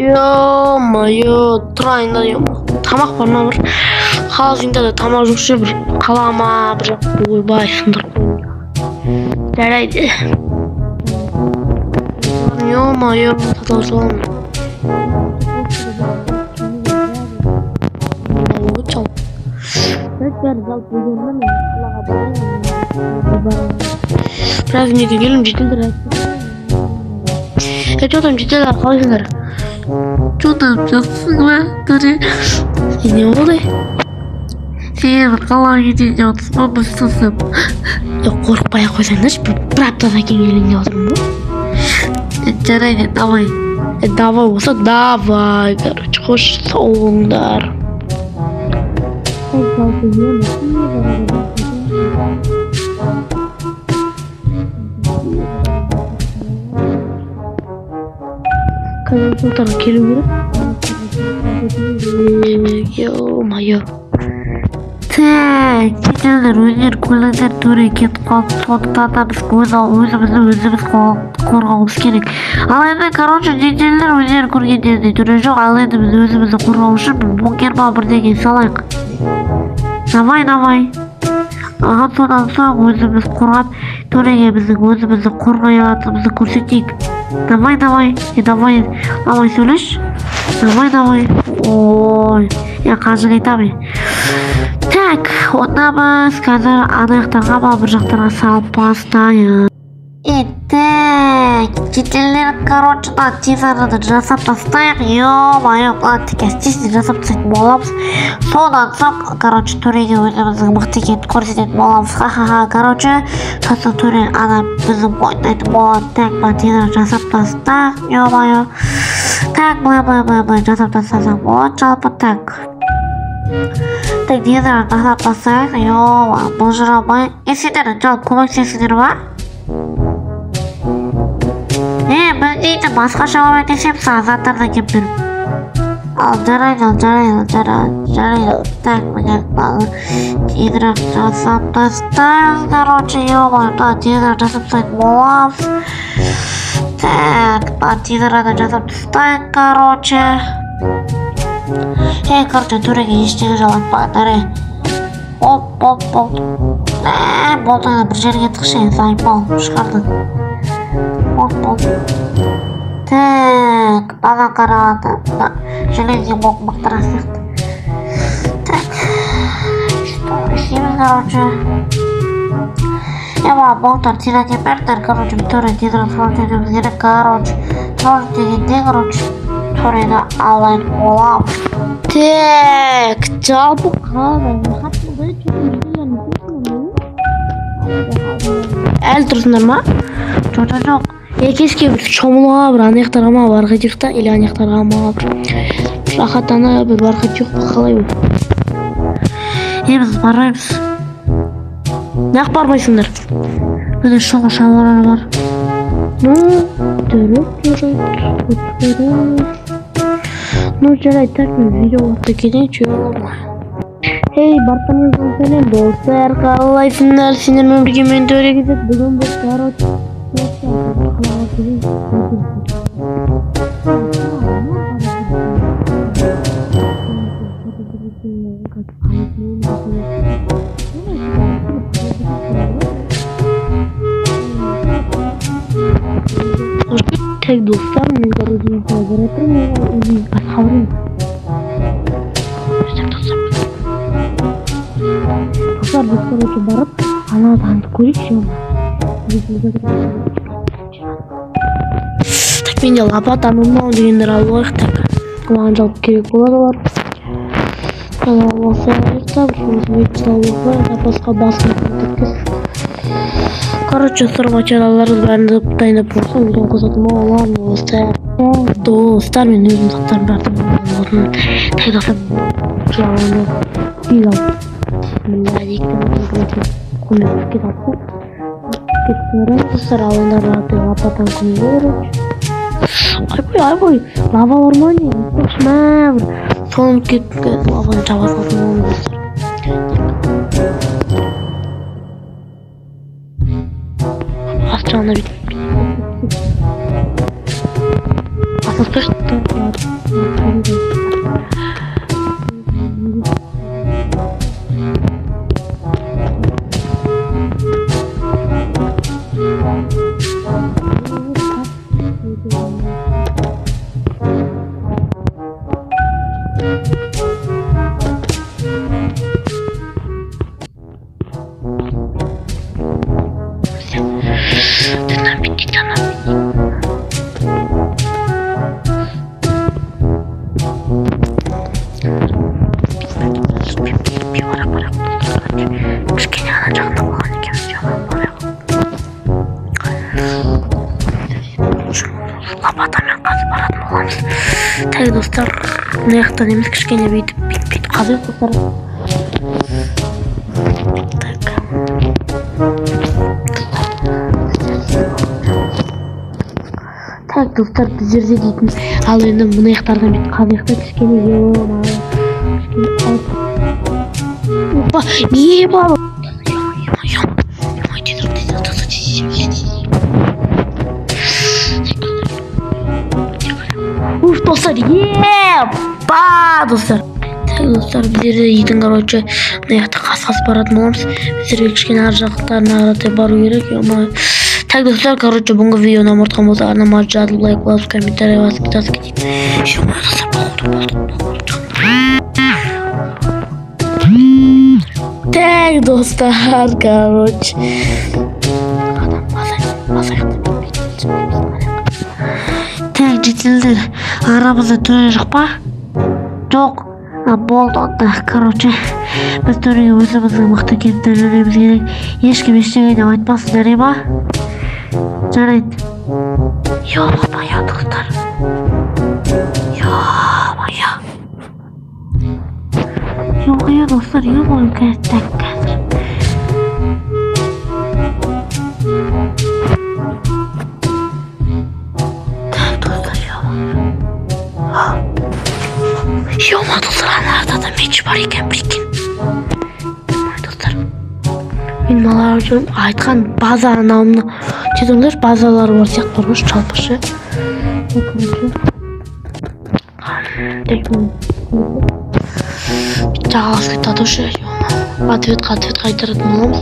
Ё-моё, тұрайын да ё-мо. Тамақ бар ма бір? Қалжыңда да тамақ жоқ ше бір. Қалама бір жақ. Ойбай, сындырып қойдым. Жарайды. Ё-моё, сатылып саламын. Чал. Біраз неге келім жетілдір айтты. Что-то жетілдір қалайсыңдар? Что-то жатсың ба? Төре. Сен не болды? Сен қалай кетейін деп отырсың ба? Бұстысым. Қорықпай ақ қойсаңдаршы, бір аптадан кейін келейін деп отырмын ба? Жарайды, давай. Давай болса, давай. Короче, қош сау болыңдар. Қазір келу керек. Ё-моё. Кетіңдер, өнер көліңдер төре кетіп қалды. Сондықтан да біз өзіміз қорғауымыз керек. Ал енді, короче, детелер өнер көргендерде төре жоқ. Ал енді біз өзімізді қорғау үшін бункер ба бірдеңе салайық. Давай. Содан соң өзіміз қорғап, төреге біздің өзімізді қорғай алатынымызды көрсетейік. Давай сөйлеш. Давай. Ой, қажық айтамын. Так, онда біз қазір анаяқтарға ба бір жақтарға салып бастайық. Так, жетелер, короче, тизерді жасап тастайық. Ё-моё, текестесін жасап тастайтын боламыз. Содан соң, короче, төреге өзіміздің мықты екенін көрсететін боламыз. Ха-ха-ха, короче, сосын төре ана біздің ойнайтын болады. Так, тизер жасап тастайық. Ё-моё. Так, былай жасап тастасақ болады, жалпы так. Так, тизер жасап тастайық. Ё-моё, бұл жырамай. Сендер, жалпы көмектесіңдер ма? Біз дейді басқаша көмектесем сағаттарда кеп беріп. Ал жарайды. Так, міне тезірек жасап тастайық, короче, ё-моё, тезірек жасап тастайтын боламыз. Так, тезірек жасап тастайық, короче. Короче, төреге ештеңе жалатпаңдар. Оп. Болтаңда бір жерге тықшы, сайпал, шығардың. Так, бана қарағанда железге мықтырақ сияқты. Так, что істейміз, короче. Болтар тезірек бердер, короче, төре тезірек сұрайтынымыз керек, короче. Сұрайын дегенде, короче, төрені алайын боламыз. Так, жалпы қалай әлі тұрсыңдар ма? Жоқ. Екеске бір шомылуға бір анаяқтарға ма барғы едік та, или анаяқтарға ма бір рахаттана бір барғы жоқ па, қалай бұл? Біз бармаймыз. Неғып бармайсыңдар? Міне шоғы шалалар бар. Жарайды, так мен видео отты кетейінші. Бартамыздан сәлем достар, қалайсыңдар? Сендермен бірге мен төре кетеді. Бүгін біз короче Так, достар, мен короче достар, біз короче барып, анаданды көрейікші. Так, менде лопат анылмау дегендер алуайық. Так, маған жалпы керек болады олар. Алса айықтап, запасқа басын көтеккіз. Короче, сыр материалдарды бәрінді дайындап болсам, видео қосатын болам. Достар, мен өзім сақтарым бәрді болатын. Так, достар, жаланы бил алып. Көмек кетапты. Достар, алындар лапатан көмек. Айбой, лава бар ма не? Бір соным кетіп лаваны жаба салатын болам, достар. Астырағына бүйтіп Так, достар, мына жақтан емес кішкене бүйтіп қазып достар. Так, достар, біздерде дейтін, ал енді мына жақтардан бүйтіп қазып кішкене опа, не бар? Уф, достар, ба, достар. Так, достар, біздерде дейтін, короче, мына жақта қас-қас баратын боламыз. Біздерге кішкене ар жақтарына қаратай бару керек. Так, достар, короче, бүгінгі видеоны ұмытқан болса, арнама жазылып, лайк басып, комментарий басып, кетіп. Так, достар, короче. Так, жетілдер, арамызда төре жоқ па? Жоқ. Болды онда, короче. Біз төреге өзіміздің мықты кемтер жөнеміз керек. Ешкім ештеңе деп айтпасын, жарай ма? Жарайды. Ё-моё, достар. Ё-моё. Ё-моё, достар, ё-моё, қазір. Ё-моё, достар, ана да меч бар екен, прикинь. Достар, мен мына үшін айтқан база анауымны жетіңдер, базалары бар сияқты бар ғой, жалпышы. Жағалас кетеді уже, ответ қайтаратын боламыз.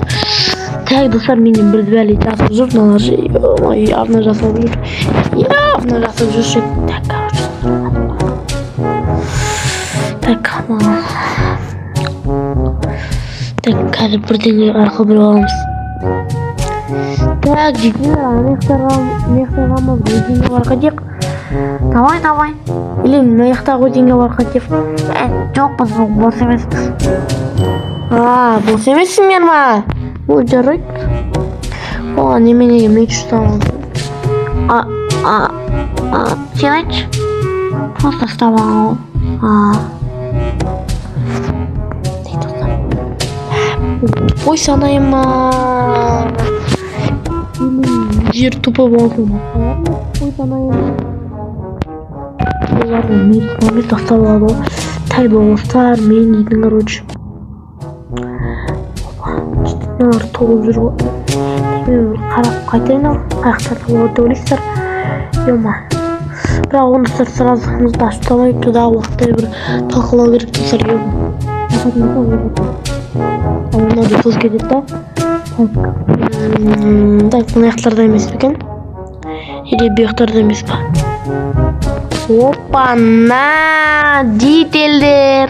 Так, достар, менен бір бәле жасап жүр, мыналар же, ё-моё, явно жасап жүр. Явно жасап жүрші. Так, короче. Так, қазір бірдеңе арқылы біліп аламыз. Так, жетіңдер, аяқтағамыз өзіңе бар қадек. Давай. Или мына аяқтағы өзіңе бар қадек. Жоқ, біз бос емеспіз. Бос емессіңдер ма? Ол жарайды. Неменеге меч ұстамыз. Сен айтшы. Просто ұстамау. Ой, санайым ма? Жер тупы болсын. Ой, санайым. Олардың меч тастап алады. Так, достар, мен дейтін, короче. Мыналар толып жүр ғой. Мен қарап қайтайын ал. Аяқтарды болады деп ойлайсыздар. Ё-ма. Бірақ оны сразу қымызды ашып тамайып, да уақытта бір талқылау керек достар. Ona bir tuz кетеді да. Так, мына жақтарда емес екен. Или бұл жақтарда емес па? Опа-на, детелдер.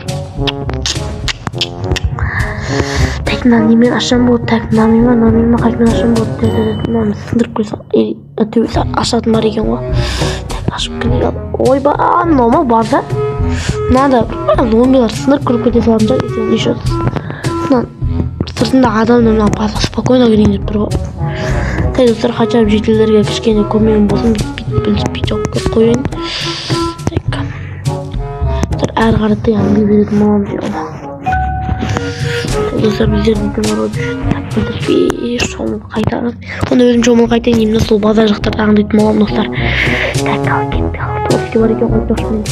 Так, мынаны ашам болды. Так, мынаны қайтадан ашам болды. Мынаны сындырып қойса, төбесі ашатын бар екен ғой. Так, ашып келе. Ойба, мынау база. Мынада зомбилар сындырып кіріп кете салатын шығар, десең еще. Сыртында адамның мына база спокойно кірейін деп тұр ғой. Так, достар, қачап жетілдерге кішкене көмегім болсын, бүйтіп жоқ қойын. Так, достар, әр қаратты аңғи беретін боламыз ел. Достар, біздер дейтін бар ғой. Шомыл қайтарып. Оны өзім шомыл қайтайын деймін, сол база жақтарды аңдайтын болам, достар. Так, ал кетті. Тоске бар екен ғой, тошымен.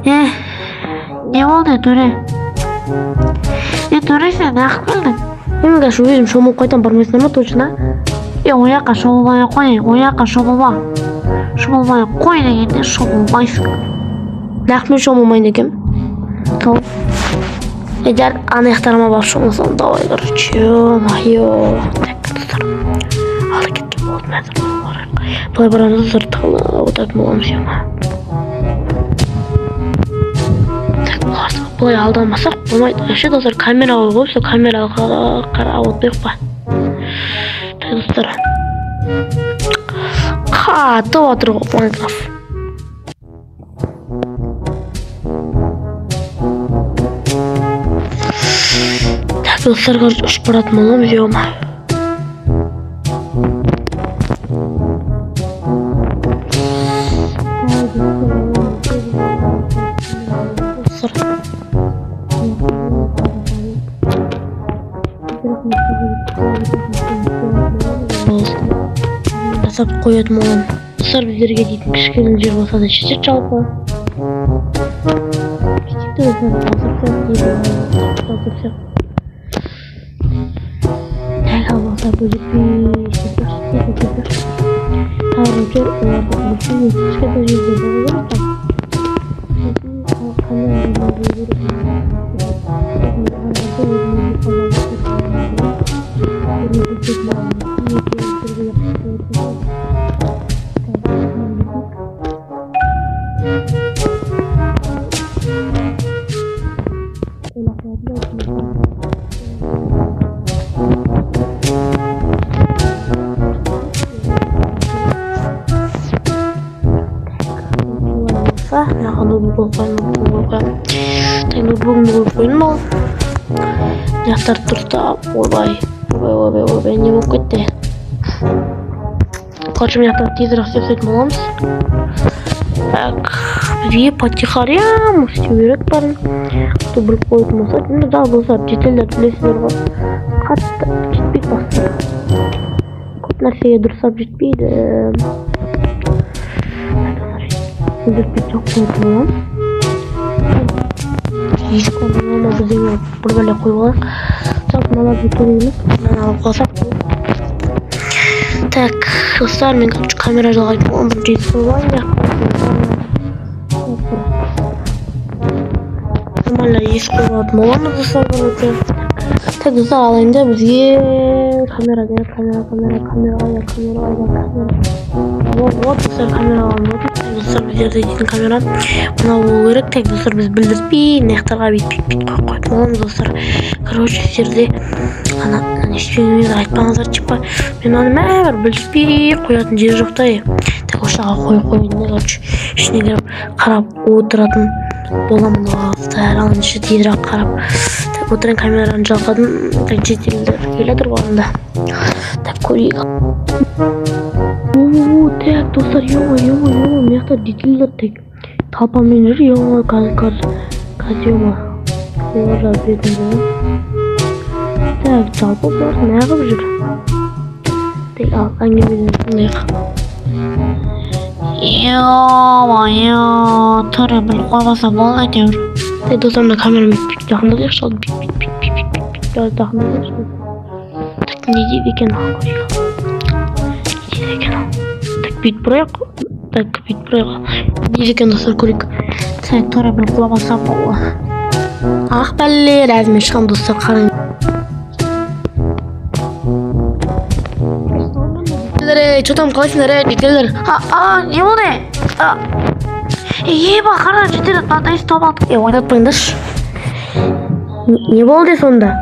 Ne oldu Töre? Töre sen ne kıldın? Мен şu өзім шомылып қайтам бармайсыңдар ма точно? O жаққа шомылмай қой, o жаққа шомылма. Шомылмай қой дегенде шомылмайсың. Нақ мен шомылмайын екем. Сол. Егер ана жақтарыма барып шомылсам, давай, короче, ё-моё. Так, достар. Алда кеткен болады мәзір. Былай барамыз достар, тығылып отыратын боламыз, ё-ма. Так, былай алдамасақ болмайды. Вообще достар, камера қойып, сол камераға қарап отырайық па. Так, достар. Қатып отыр ғой Майнкрафт. Так, достар, короче, ұшып баратын боламыз, ё-ма. Жасап қоятын болам. Достар, біздерге дейтін кішкене жер болса да жетеді жалпы. Так, албақта бұл жетпей жақтар тұрса, ойбай, не болып кетті. Короче, мен жақтар тезірек істеп боламыз. Так, бізге потихарям істеу керек барын. Кто біліп қоятын болса, енді жал болса, жетелдер білесіздер ғой. Қатты жетпейді бастар. Көп нәрсеге дұрыстап жетпейді. Жетпейді жоқ қоятын боламыз. Ешкім біздің бір бәле қойып алайық. Жалпы мыналарды төлейміз. Мынаны алып қалсақ. Так, достар, мен камера жалғайтын боламын. Бір жетіп қойып нормально ес қойып алатын боламыз, достар. Так, достар, алайында бізге камера. Вот, достар, камера алып отыр. Достар, біздерде дейтін камера мынау болу керек. Так, достар, біз білдіртпей, наяқтарға бүйтіп қойып боламыз, достар. Короче, сіздерде ана ештеңемен айтпаңыздар, типа мен оны бәрібір білдіртпей қоятын жері жоқ та. Так, осыға қойып, короче, ішіне кіріп қарап отыратын боламын, достар. Алын іші тезірек қарап. Так, отырған камераны жалғадым. Так, жетелдер келедір оғанда. Так, көрейік. Так, достар, ё-мо, мияқтар детейлер тек талпамен жүр, ё-мо, қазір ё-мо жазып беретін болады. Так, жалпы бар, неғып жүр. Так, ал әңгімеден тыңдайық. Ё-мо, Төре біліп қоймаса болды әйтеуір. Так, достар, мына камерамен жақындатайықшы, ал жақындатайықшы. Так, не дейді екен ал көрейік. Бүйтіп бұрайық. Так, бүйтіп бұрайық. Не екен достар көрейік. Так, Төре біліп қоймаса болды. Ақ бәлелер, әзімен шығам достар, қарайын. Что там, қалайсыңдар, детейлер? Не болды? Еба, қара, жетеді, мынандай ұстап алдық. Ойнатпаңдаршы. Не болды сонда?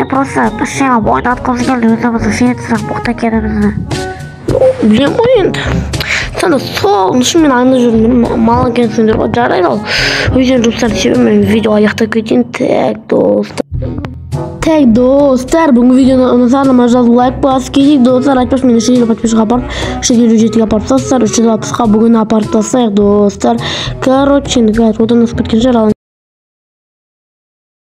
Просто сені ойнатқымыз келді, өзімізді сенетсірақ боқтан кедімізді. Білем ғой енді. Санда сол үшін мен аңда жүрмін, мал екенсіңдер ғой, жарайды ал. Өздерің жұмыстарды себебім, мен видео аяқтап кетейін. Так, достар, бүгінгі видеоны ұнасаңыздар жазып лайк басып кетейік. Достар, айтпашы мен 300 подписчик апарып, 357 апарып тастар, 360-ға бүгін апарып тастайық, достар. Короче, одан асып кеткен жер